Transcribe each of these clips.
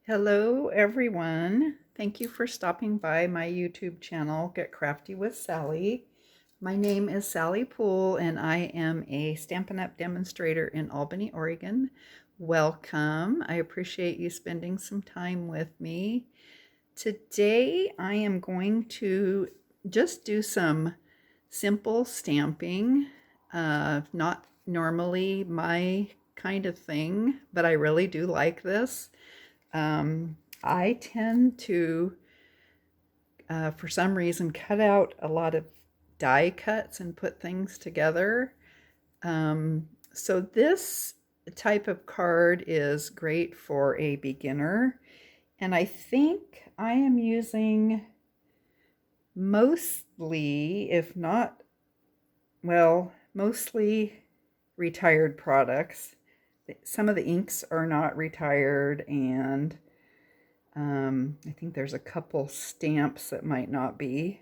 Hello, everyone. Thank you for stopping by my YouTube channel, Get Crafty with Sally. My name is Sally Poole, and I am a Stampin' Up! Demonstrator in Albany, Oregon. Welcome. I appreciate you spending some time with me. Today, I am going to just do some simple stamping. Not normally my kind of thing, but I really do like this. I tend to, for some reason, cut out a lot of die cuts and put things together. So this type of card is great for a beginner. And I think I am using mostly, if not, well, mostly retired products. Some of the inks are not retired, and I think there's a couple stamps that might not be.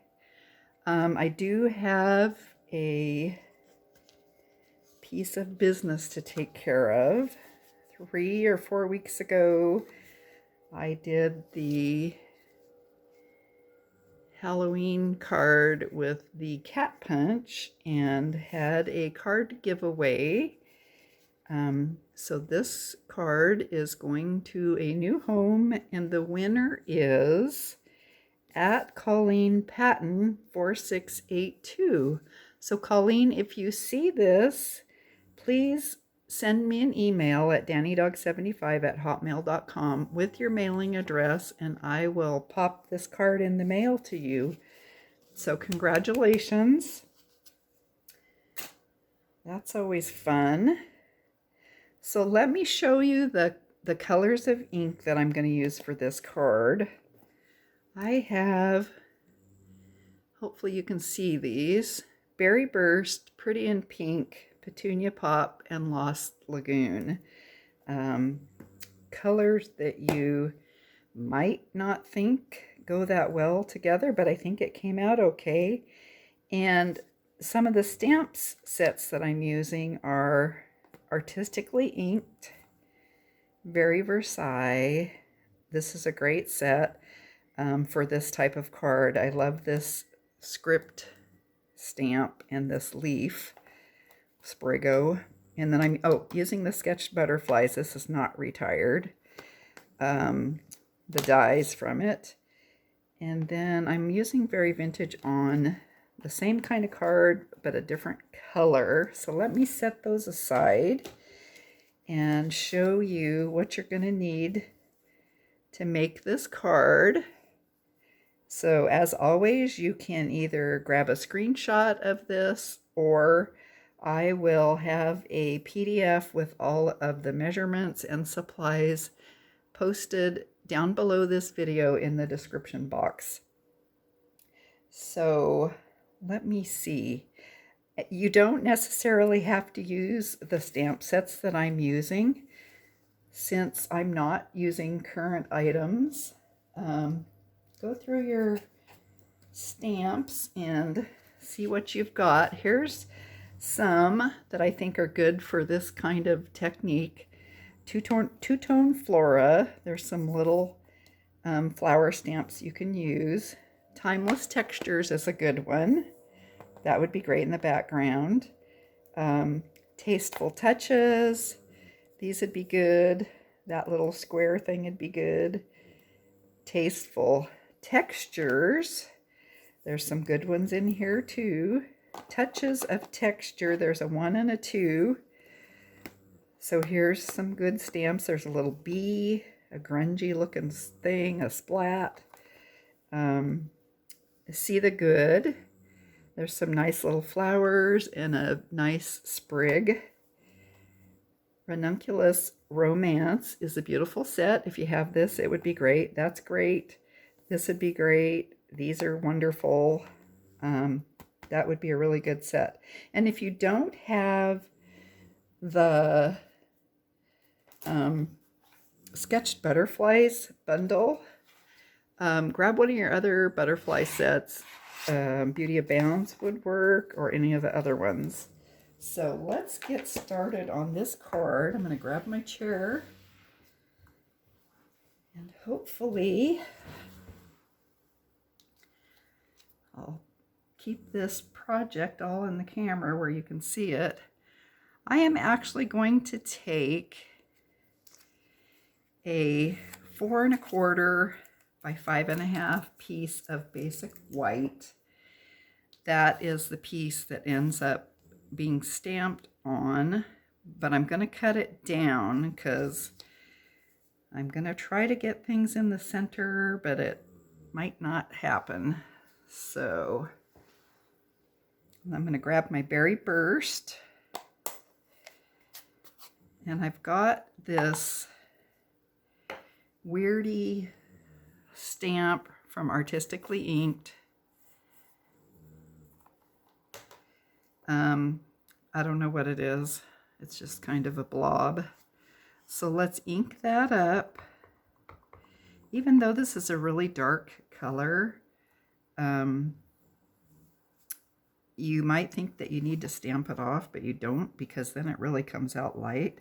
I do have a piece of business to take care of. 3 or 4 weeks ago, I did the Halloween card with the cat punch and had a card giveaway. So this card is going to a new home, and the winner is at Colleen Patton 4682. So Colleen, if you see this, please send me an email at dannydog75@hotmail.com with your mailing address, and I will pop this card in the mail to you. So congratulations. That's always fun. So let me show you the colors of ink that I'm going to use for this card. I have, hopefully you can see these, Berry Burst, Pretty in Pink, Petunia Pop, and Lost Lagoon. Colors that you might not think go that well together, but I think it came out okay. And some of the stamps sets that I'm using are artistically inked, very Versailles. This is a great set for this type of card. I love this script stamp and this leaf, Sprigo. And then I'm using the sketched butterflies. This is not retired. The dies from it. And then I'm using Very Vintage on the same kind of card, but a different color. So let me set those aside and show you what you're going to need to make this card. So as always, you can either grab a screenshot of this, or I will have a PDF with all of the measurements and supplies posted down below this video in the description box. So let me see. You don't necessarily have to use the stamp sets that I'm using, since I'm not using current items. Go through your stamps and see what you've got. Here's some that I think are good for this kind of technique. Two-tone flora. There's some little flower stamps you can use. Timeless Textures is a good one. That would be great in the background. Tasteful Touches. These would be good. That little square thing would be good. Tasteful Textures. There's some good ones in here too. Touches of Texture. There's a 1 and a 2. So here's some good stamps. There's a little bee, a grungy looking thing, a splat. See the Good. There's some nice little flowers and a nice sprig. Ranunculus Romance is a beautiful set. If you have this, it would be great. That's great. This would be great. These are wonderful. That would be a really good set. And if you don't have the sketched butterflies bundle, grab one of your other butterfly sets. Beauty Abounds would work, or any of the other ones. So let's get started on this card. I'm going to grab my chair. And hopefully I'll keep this project all in the camera where you can see it. I am actually going to take a 4 1/4 by 5 1/2 piece of basic white. That is the piece that ends up being stamped on, but I'm going to cut it down because I'm going to try to get things in the center, but it might not happen. So I'm going to grab my Berry Burst, and I've got this weirdy stamp from Artistically Inked. I don't know what it is. It's just kind of a blob. So let's ink that up. Even though this is a really dark color, you might think that you need to stamp it off, but you don't, because then it really comes out light.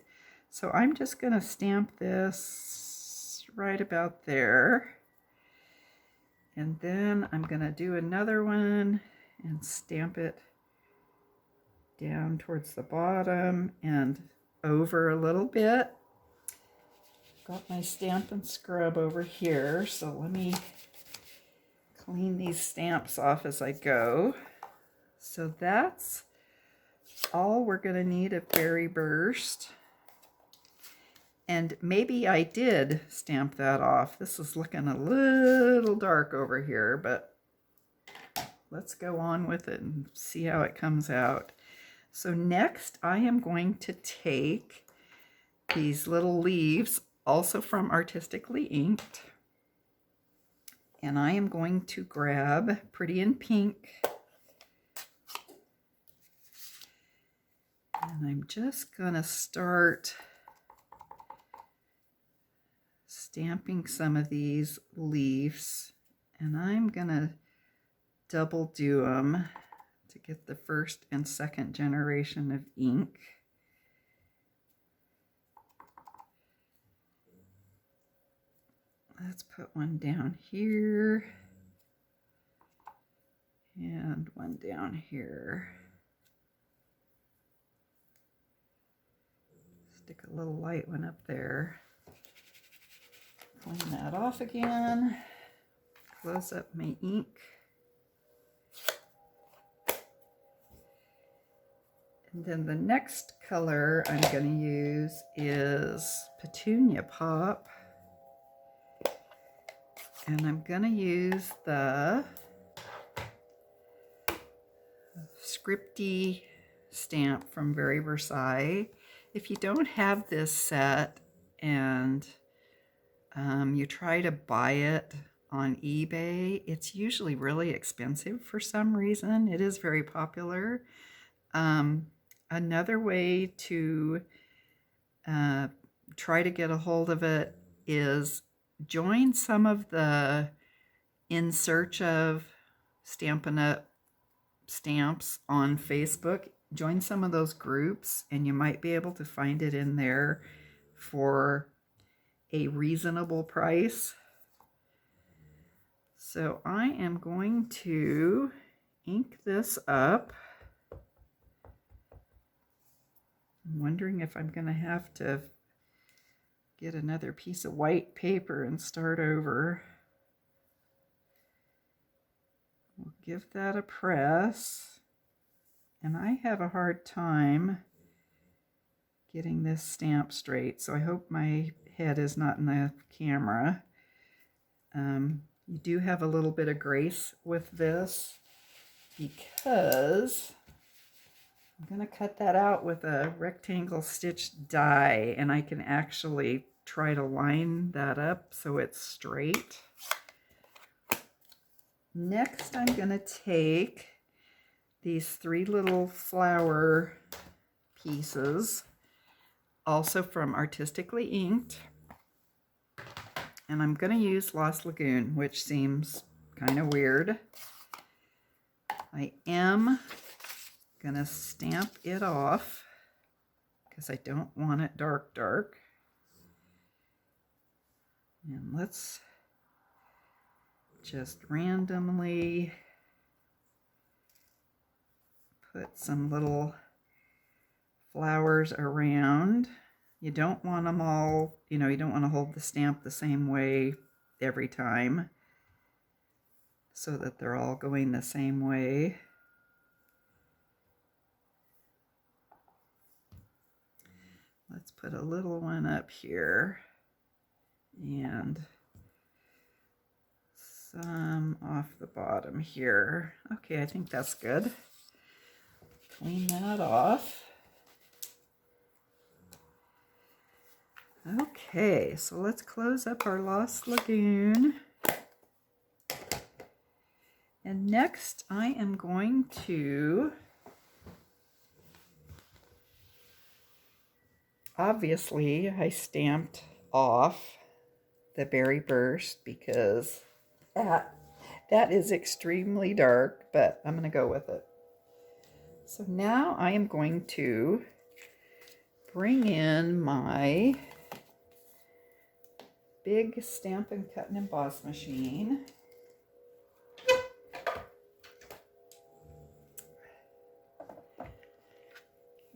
So I'm just going to stamp this right about there. And then I'm going to do another one and stamp it down towards the bottom and over a little bit. Got my Stampin' Scrub over here, so let me clean these stamps off as I go. So that's all we're going to need of Berry Burst. And maybe I did stamp that off. This is looking a little dark over here, but let's go on with it and see how it comes out. So next I am going to take these little leaves, also from Artistically Inked, and I am going to grab Pretty in Pink, and I'm just going to start stamping some of these leaves, and I'm going to double do them to get the first and second generation of ink. Let's put one down here and one down here. Stick a little light one up there. Clean that off again. Close up my ink. And then the next color I'm going to use is Petunia Pop. And I'm going to use the Scripty stamp from Very Versailles. If you don't have this set and you try to buy it on eBay, it's usually really expensive for some reason. It is very popular. Another way to try to get a hold of it is join some of the In Search of Stampin' Up stamps on Facebook. Join some of those groups and you might be able to find it in there for a reasonable price. So I am going to ink this up. I'm wondering if I'm going to have to get another piece of white paper and start over. We'll give that a press. And I have a hard time getting this stamp straight, so I hope my head is not in the camera. You do have a little bit of grace with this because I'm going to cut that out with a rectangle stitch die, and I can actually try to line that up so it's straight. Next, I'm going to take these 3 little flower pieces, also from Artistically Inked, and I'm going to use Lost Lagoon, which seems kind of weird. I am going to stamp it off because I don't want it dark. And let's just randomly put some little flowers around. You don't want them all, you don't want to hold the stamp the same way every time so that they're all going the same way. Let's put a little one up here and some off the bottom here. Okay, I think that's good. Clean that off. Okay, so let's close up our Lost Lagoon. And next I am going to, obviously I stamped off the Berry Burst because that is extremely dark, but I'm going to go with it. So now I am going to bring in my big Stampin' Cut and Emboss machine.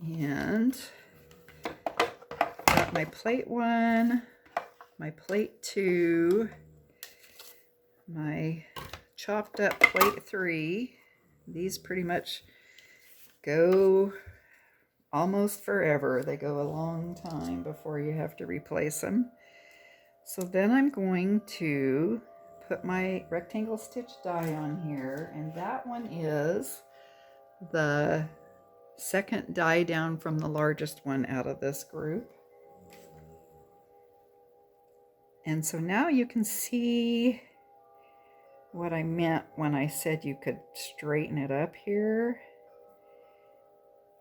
And got my plate 1, my plate 2, my chopped up plate 3. These pretty much go almost forever. They go a long time before you have to replace them. So then I'm going to put my rectangle stitch die on here, and that one is the second die down from the largest one out of this group. And so now you can see what I meant when I said you could straighten it up here.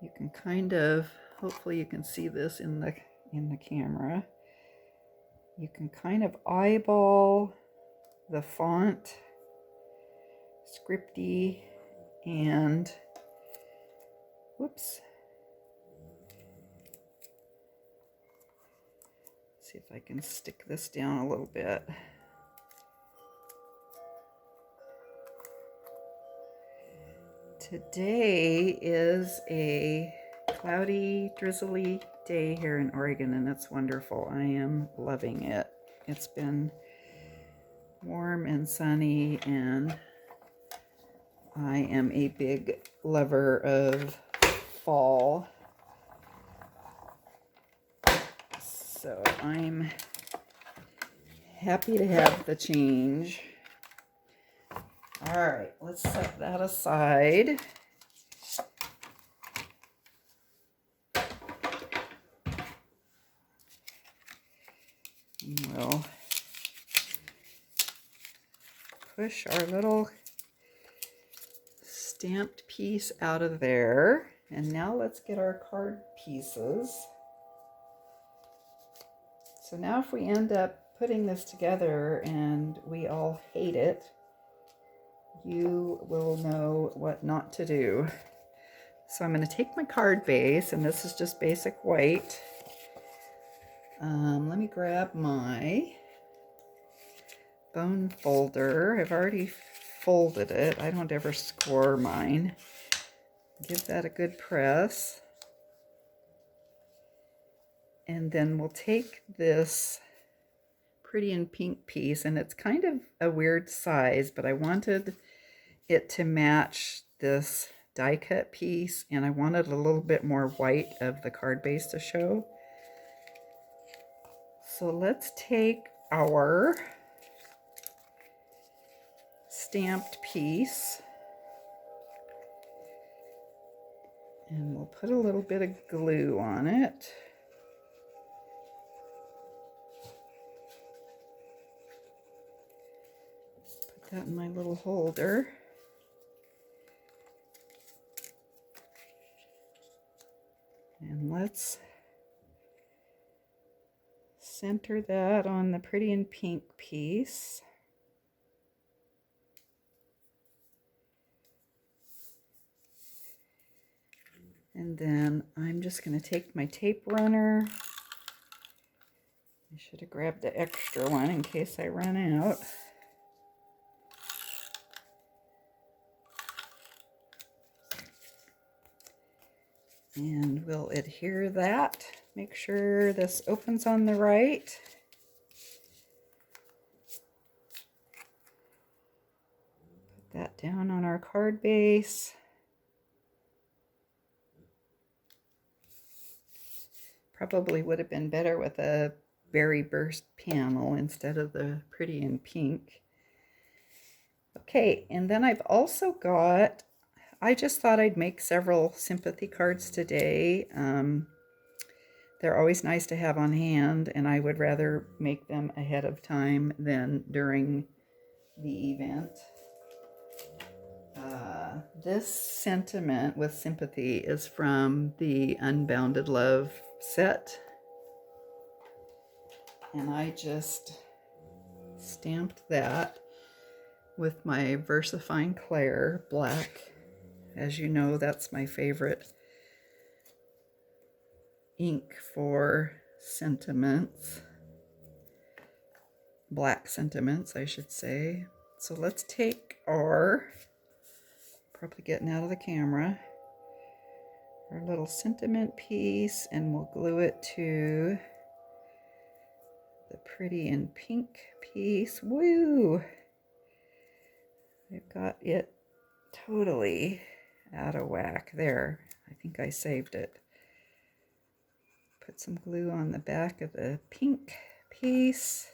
You can kind of, hopefully you can see this in the camera. You can kind of eyeball the font, scripty, and whoops. See if I can stick this down a little bit. Today is a cloudy, drizzly day here in Oregon, and it's wonderful. I am loving it. It's been warm and sunny, and I am a big lover of fall. So I'm happy to have the change. All right, let's set that aside. And we'll push our little stamped piece out of there. And now let's get our card pieces. So now if we end up putting this together and we all hate it, you will know what not to do. So I'm going to take my card base, and this is just basic white. Let me grab my bone folder. I've already folded it. I don't ever score mine. Give that a good press. And then we'll take this pretty in pink piece, and it's kind of a weird size, but I wanted it to match this die cut piece, and I wanted a little bit more white of the card base to show. So let's take our stamped piece and we'll put a little bit of glue on it. Put that in my little holder. And let's center that on the pretty in pink piece. And then I'm just going to take my tape runner I should have grabbed the extra one in case I run out. And we'll adhere that. Make sure this opens on the right. Put that down on our card base. Probably would have been better with a berry burst panel instead of the pretty in pink. Okay, and then I've also got, I just thought I'd make several sympathy cards today. They're always nice to have on hand, and I would rather make them ahead of time than during the event. This sentiment with sympathy is from the Unbounded Love set. And I just stamped that with my VersaFine Clair black. As you know, that's my favorite ink for sentiments. Black sentiments, I should say. So let's take our, probably getting out of the camera, our little sentiment piece, and we'll glue it to the pretty in pink piece. Woo! I've got it totally out of whack there. I think I saved it. Put some glue on the back of the pink piece.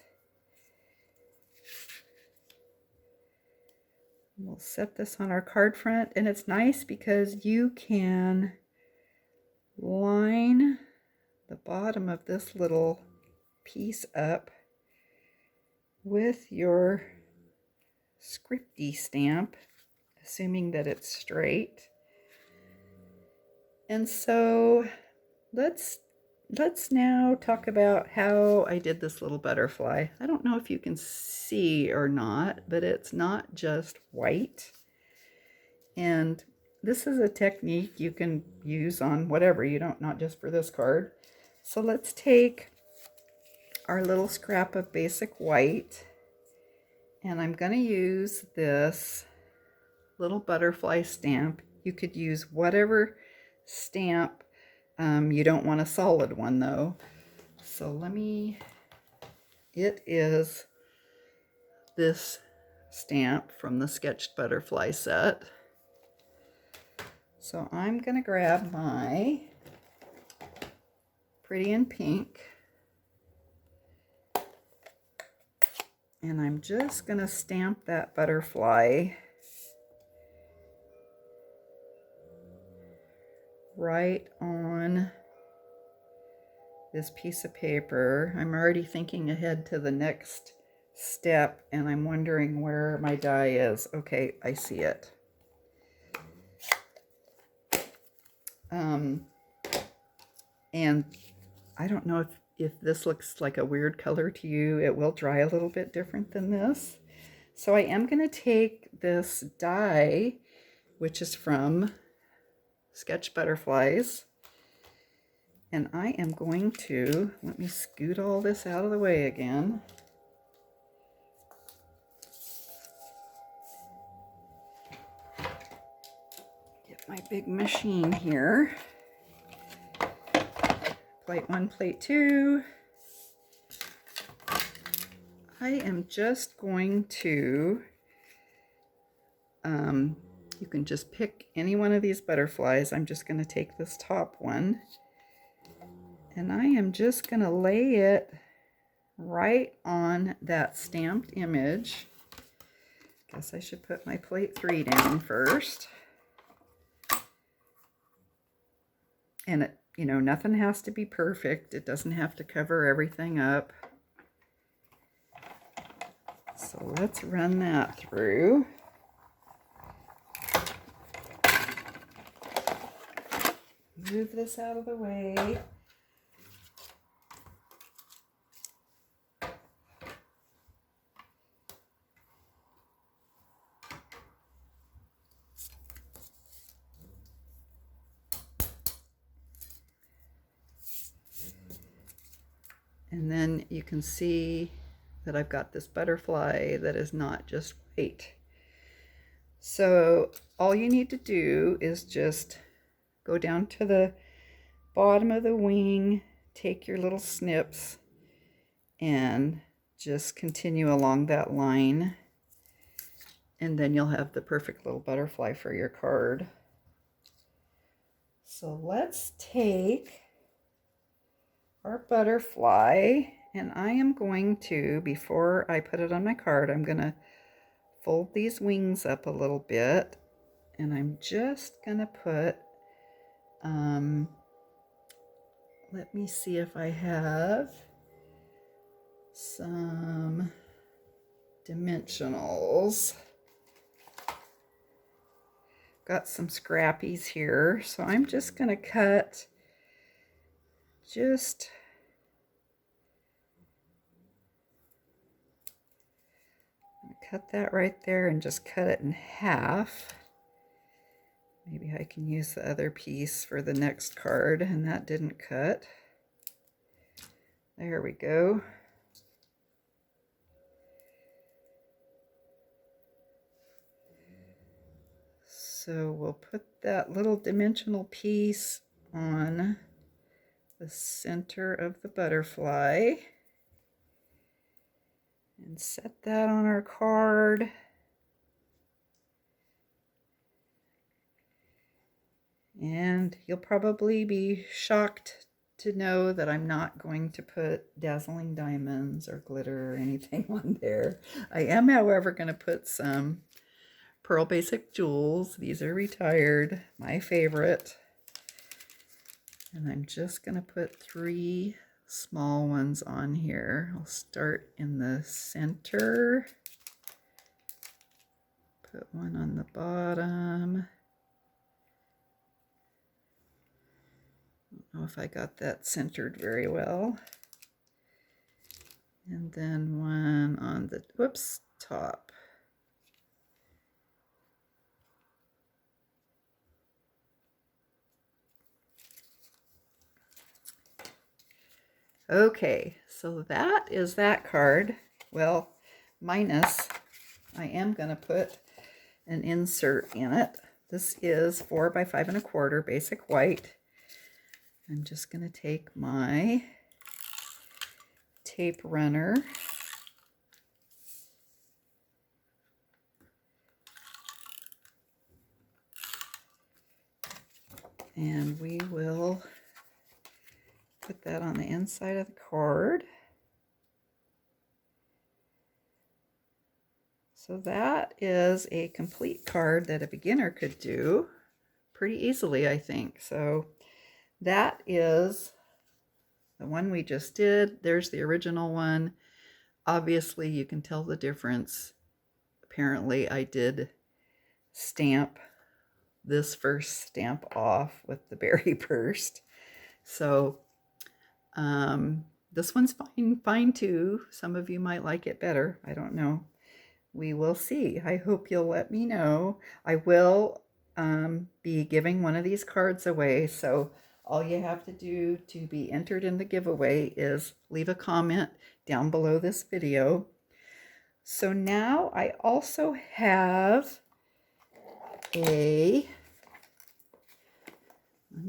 We'll set this on our card front, and it's nice because you can line the bottom of this little piece up with your scripty stamp, assuming that it's straight. And so let's now talk about how I did this little butterfly. I don't know if you can see or not, but it's not just white. And this is a technique you can use on whatever, not just for this card. So let's take our little scrap of basic white, and I'm going to use this little butterfly stamp. You could use whatever stamp. You don't want a solid one though. So it is this stamp from the Sketched Butterfly set. So I'm going to grab my Pretty in Pink, and I'm just going to stamp that butterfly right on this piece of paper. I'm already thinking ahead to the next step, and I'm wondering where my die is. Okay, I see it. And I don't know if this looks like a weird color to you. It will dry a little bit different than this. So I am going to take this die, which is from Sketch Butterflies, and I am going to, let me scoot all this out of the way again. Get my big machine here. Plate 1, plate 2. I am just going to, you can just pick any one of these butterflies. I'm just going to take this top one, and I am just going to lay it right on that stamped image. Guess I should put my plate 3 down first. And it, nothing has to be perfect. It doesn't have to cover everything up. So let's run that through. Move this out of the way. And then you can see that I've got this butterfly that is not just white. So all you need to do is just go down to the bottom of the wing, take your little snips, and just continue along that line. And then you'll have the perfect little butterfly for your card. So let's take our butterfly, and I am going to, before I put it on my card, I'm going to fold these wings up a little bit, and I'm just going to put, let me see if I have some dimensionals. Got some scrappies here, so I'm just going to cut that right there and just cut it in half. Maybe I can use the other piece for the next card, and that didn't cut. There we go. So we'll put that little dimensional piece on the center of the butterfly and set that on our card. And you'll probably be shocked to know that I'm not going to put dazzling diamonds or glitter or anything on there. I am, however, going to put some Pearl Basic jewels. These are retired, my favorite. And I'm just going to put 3 small ones on here. I'll start in the center. Put one on the bottom. I don't know if I got that centered very well. And then one on the, top. Okay, so that is that card. Well, minus, I am going to put an insert in it. This is 4 by 5 1/4 basic white. I'm just going to take my tape runner and we will put that on the inside of the card. So that is a complete card that a beginner could do pretty easily, I think. So that is the one we just did. There's the original one. Obviously, you can tell the difference. Apparently, I did stamp this first stamp off with the berry burst. So this one's fine too. Some of you might like it better. I don't know. We will see. I hope you'll let me know. I will be giving one of these cards away. So all you have to do to be entered in the giveaway is leave a comment down below this video. So now I also have let me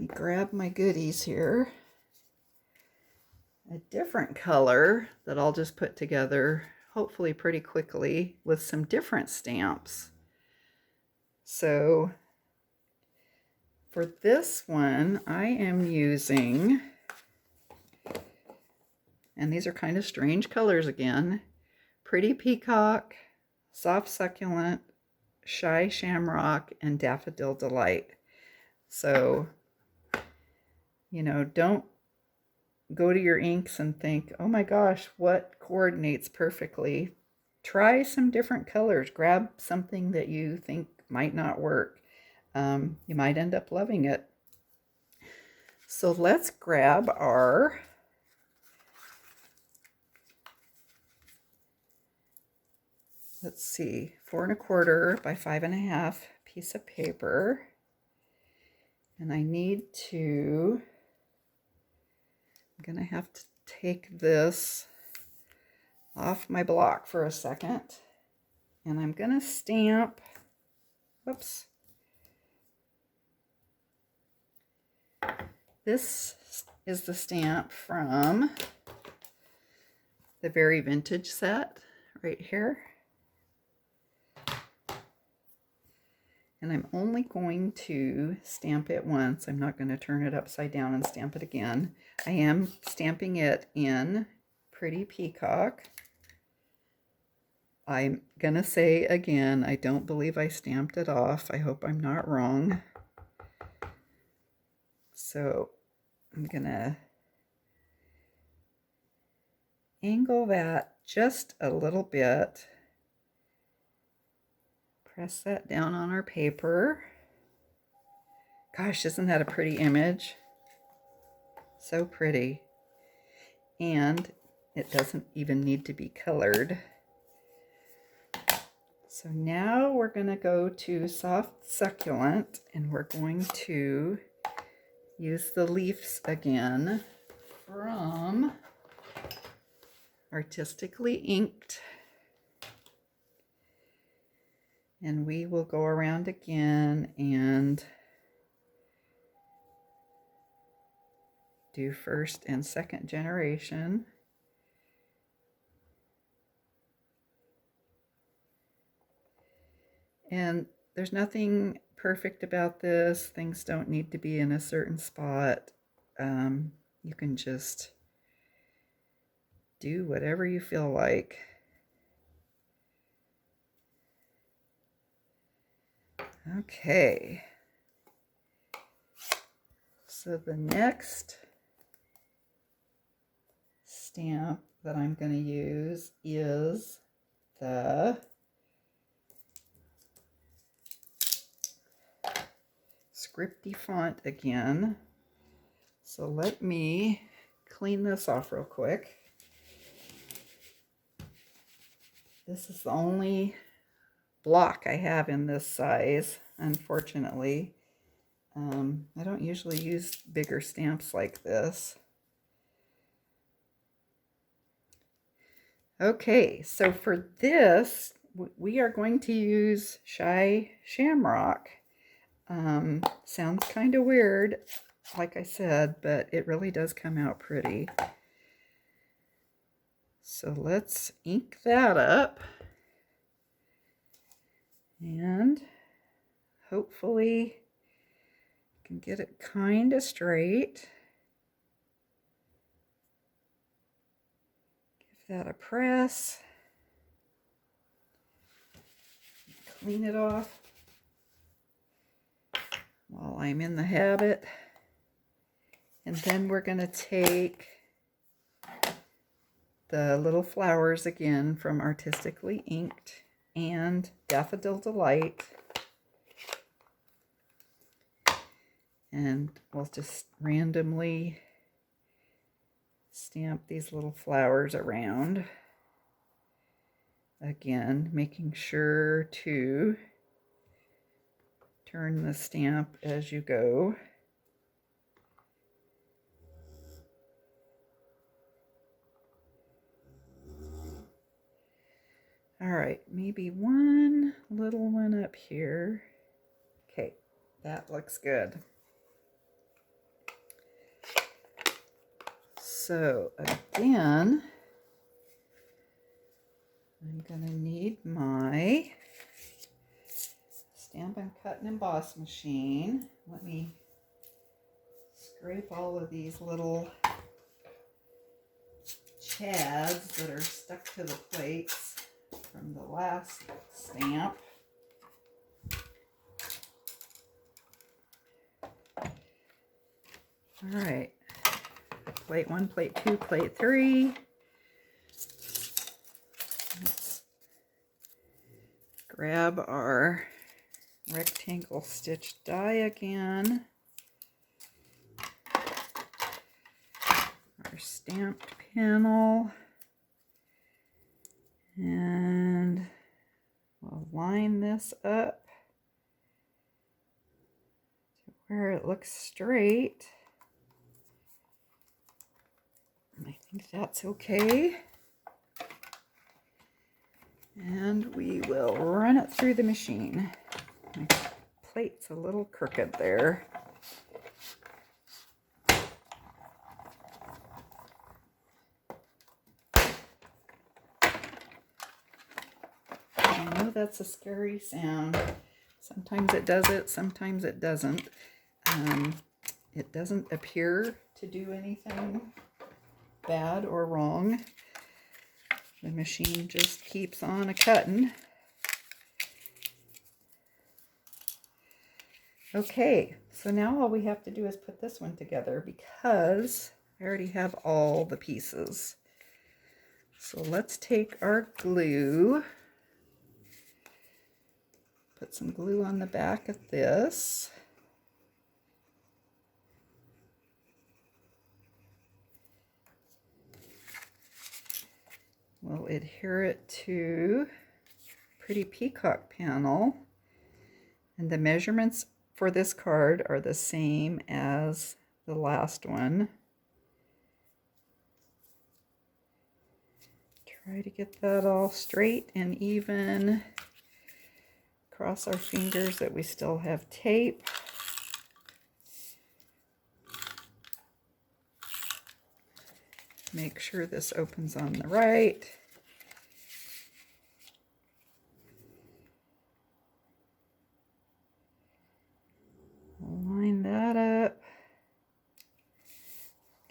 grab my goodies here, a different color that I'll just put together hopefully pretty quickly with some different stamps. So for this one, I am using, and these are kind of strange colors again, Pretty Peacock, Soft Succulent, Shy Shamrock, and Daffodil Delight. So, you know, don't go to your inks and think, oh my gosh, what coordinates perfectly? Try some different colors. Grab something that you think might not work. You might end up loving it. So let's grab our let's see, 4 1/4 by 5 1/2 piece of paper. And I need to, I'm going to have take this off my block for a second, and I'm going to stamp, whoops, this is the stamp from the Very Vintage set right here. And I'm only going to stamp it once. I'm not going to turn it upside down and stamp it again. I am stamping it in Pretty Peacock. I'm going to say again, I don't believe I stamped it off. I hope I'm not wrong. So I'm going to angle that just a little bit. Press that down on our paper. Gosh, isn't that a pretty image? So pretty. And it doesn't even need to be colored. So now we're going to go to Soft Succulent, and we're going to use the leaves again from Artistically Inked. And we will go around again and do first and second generation. And there's nothing perfect about this. Things don't need to be in a certain spot. You can just do whatever you feel like. Okay. So the next stamp that I'm going to use is the scripty font again. So let me clean this off real quick. This is the only block I have in this size, unfortunately. I don't usually use bigger stamps like this. Okay, so for this, we are going to use Shy Shamrock. Sounds kind of weird, like I said, but it really does come out pretty. So let's ink that up. And hopefully can get it kind of straight. Give that a press. Clean it off while I'm in the habit. And then we're going to take the little flowers again from Artistically Inked and Daffodil Delight. And we'll just randomly stamp these little flowers around. Again, making sure to turn the stamp as you go. All right, maybe one little one up here. Okay, that looks good. So again, I'm going to need my Stampin' Cut and Emboss machine. Let me scrape all of these little chads that are stuck to the plates from the last stamp. All right, plate 1, plate 2, plate 3. Let's grab our rectangle stitch die again. Our stamped panel. And we'll line this up to where it looks straight. I think that's okay. And we will run it through the machine. My plate's a little crooked there. I know that's a scary sound. Sometimes it does it, sometimes it doesn't. It doesn't appear to do anything bad or wrong. The machine just keeps on a-cutting. Okay, so now all we have to do is put this one together because I already have all the pieces. So let's take our glue, put some glue on the back of this. We'll adhere it to Pretty Peacock panel, and the measurements for this card are the same as the last one. Try to get that all straight and even. Cross our fingers that we still have tape. Make sure this opens on the right. Line that up.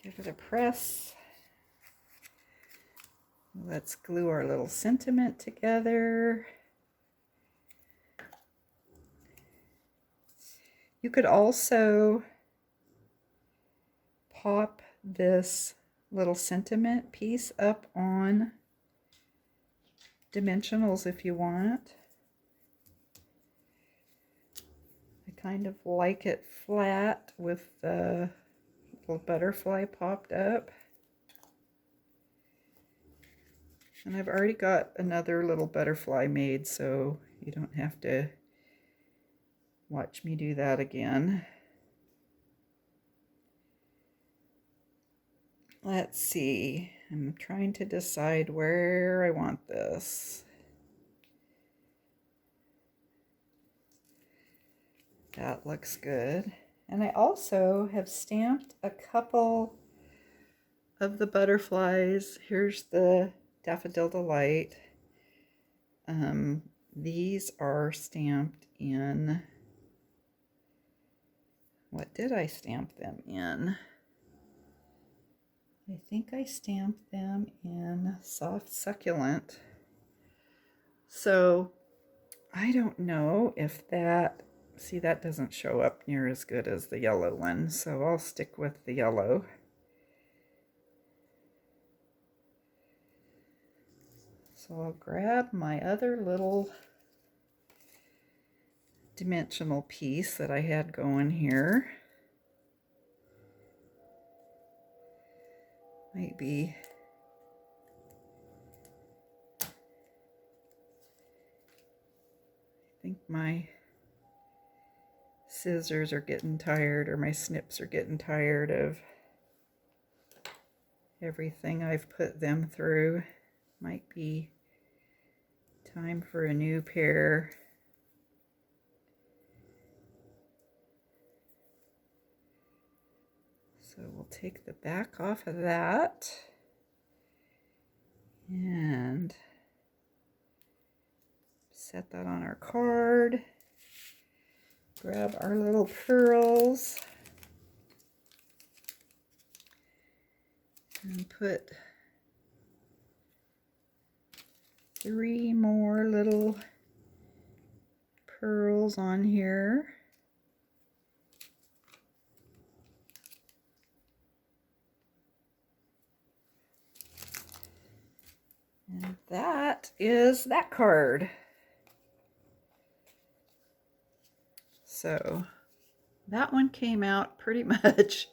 Give it a press. Let's glue our little sentiment together. You could also pop this little sentiment piece up on dimensionals if you want. I kind of like it flat with the little butterfly popped up. And I've already got another little butterfly made, so you don't have to watch me do that again. Let's see. I'm trying to decide where I want this. That looks good. And I also have stamped a couple of the butterflies. Here's the Daffodil Delight. These are stamped in, what did I stamp them in? I think I stamped them in Soft Succulent. So I don't know if that, see, that doesn't show up near as good as the yellow one, so I'll stick with the yellow. So I'll grab my other little dimensional piece that I had going here. Maybe I think my scissors are getting tired, or my snips are getting tired of everything I've put them through. Might be time for a new pair. So we'll take the back off of that and set that on our card. Grab our little pearls and put 3 more little pearls on here. And that is that card. So that one came out pretty much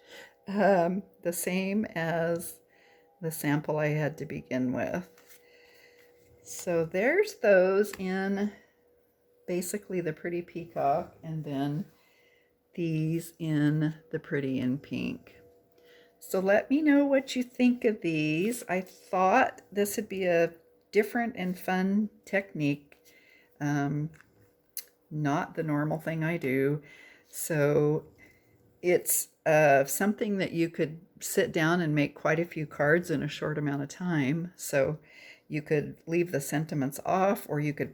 the same as the sample I had to begin with. So there's those in basically the Pretty Peacock, and then these in the Pretty in Pink. So let me know what you think of these. I thought this would be a different and fun technique, um, not the normal thing I do. So it's something that you could sit down and make quite a few cards in a short amount of time. So you could leave the sentiments off, or you could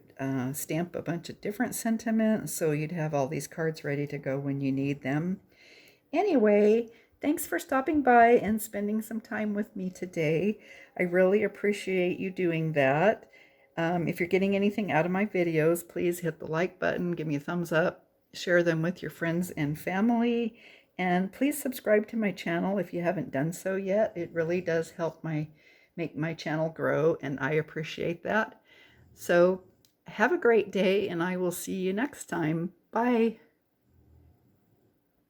stamp a bunch of different sentiments, so you'd have all these cards ready to go when you need them. Anyway, thanks for stopping by and spending some time with me today. I really appreciate you doing that. If you're getting anything out of my videos, please hit the like button, give me a thumbs up, share them with your friends and family, and please subscribe to my channel if you haven't done so yet. It really does help make my channel grow, and I appreciate that. So have a great day, and I will see you next time. Bye.